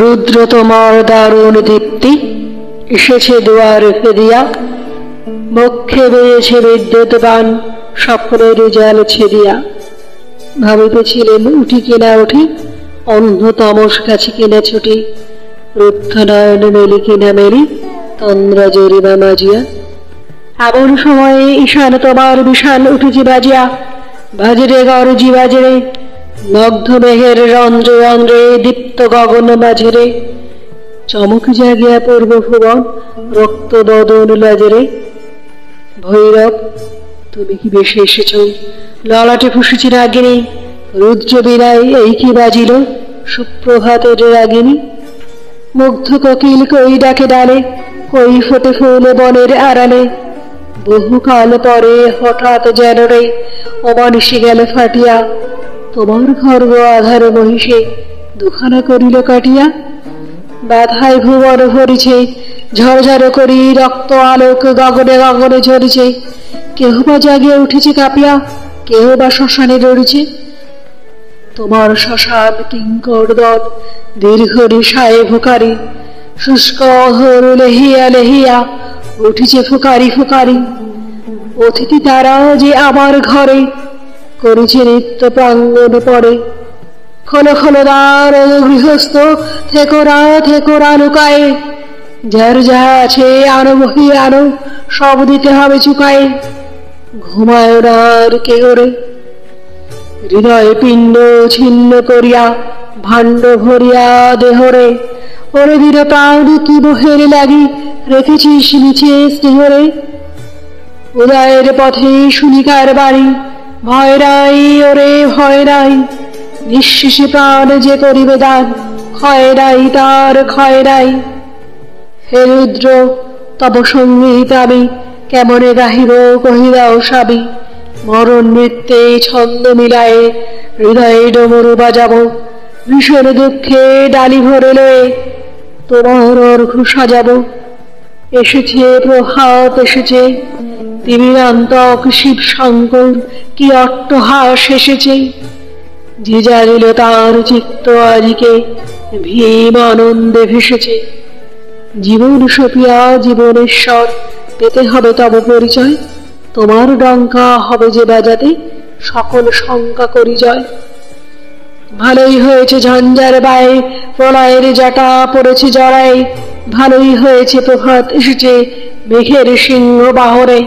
রুদ্র তোমার দারুণ দীপ্তি এসেছে দুয়ার ফেদিয়া, বক্ষে বেয়েছে বিদ্যুৎ বান স্বপ্নের জাল ছেদিয়া। ভাবিতেছিলেন উঠি কিনা উঠি, অন্ধ তামস কাছে কিনা ছুটি, রুদ্ধ নয়ন মেলি কিনা মেলি, তন্দ্রা জরিমা মাজিয়া। এমন সময়ে ঈশান তোমার বিষান উঠেছে বাজিয়া, বাজরে গরজি বাজরে, মগ্ধ মেঘের রন্ধ্রে রন্ধ্রে দীপ্ত গগন মাঝেরে। চমক জাগিয়া পূর্ব ভুবন রক্ত বদন লাজরে। ভৈরব তুমি কি বেশে এসেছ, ললাটে ফুসেছে রাগিনী, রুদ্র বিনাই এই কি বাজিল সুপ্রভাতের রাগিনী। মুগ্ধ কোকিল কই ডাকে ডালে, কই ফোটে ফুল বনের আড়ালে, বহুকাল পরে হঠাৎ যেন রে অমানিসে গেল ফাটিয়া, তোমার খর্গ আধার মহিষে দুখানা করিল কাটিয়া। বাধায় ভুবন ভরিছে ঝরঝর করি রক্ত আলোক গগনে গগনে ঝরিছে, কেহ বা জাগিয়া উঠেছে কাঁপিয়া, কেহ বা শ্মশানে লড়িছে। তোমার শ্মশান কিঙ্কর দল দীর্ঘ নিশায় ফুকারি, শুষ্ক অধর লেহিয়া লেহিয়া উঠিছে ফুকারি ফুকারি। অতিথি তারাও যে আমার ঘরে করেছে নিত্য প্রাঙ্গণ পড়ে, খোলো খোলো দ্বার গৃহস্থ, থেকোরা লুকায়ে, যার যা আছে আনো বহি আনো, সব দিতে হবে চুকায়ে। ঘুমায় না আর কে ওরে, হৃদয় পিণ্ড ছিন্ন করিয়া ভাণ্ড ভরিয়া দেহরে, ওরে দৃঢ় প্রাণ কি বহের লাগি রেখেছিস নিচে স্নেহরে। উদয়ের পথে শুনিকার বাড়ি, ভয় নাই ওরে ভয় নাই, নিঃশেষে প্রাণ যে করিবে দান, ক্ষয় নাই তার ক্ষয় নাই। হে রুদ্র তব সঙ্গীত আমি কেমনে গাহিব কহি দাও সাবি, মরণ নৃত্যে ছন্দ মিলায়ে হৃদয়ে ডমরু বাজাব, ভীষণ দুঃখে ডালি ভরে লয়ে তোমার অর্ঘ সাজাব। এসেছে প্রভাত এসেছে, তিমিরান্তক শিব শঙ্কর কি অট্টহাস এসেছে, যে জানিল তার চিত্ত আজকে ভীম আনন্দে ভেসেছে। জীবন সপিয়া জীবনেশ্বর পেতে হবে তব পরিচয়, তোমার ডঙ্কা হবে যে বাজাতে সকল শঙ্কা করি জয়। ভালোই হয়েছে ঝঞ্ঝার বায়ে প্রলয়ের জটা পড়েছে জড়ায়, ভালোই হয়েছে প্রভাত এসেছে মেঘের সিংহ বাহরে।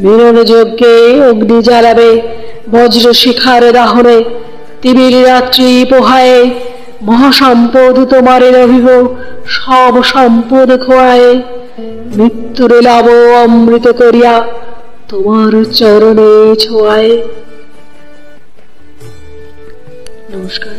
মিলন যজ্ঞে অগ্নি জ্বালাবে বজ্র শিখার দাহনে, তিমির রাত্রি পোহায়ে মহাসম্পদ তোমারে রহিব সব সম্পদ খোয়ায়ে। মৃত্যুর লাভ অমৃত করিয়া তোমার চরণে ছোঁয়ায়ে। নমস্কার।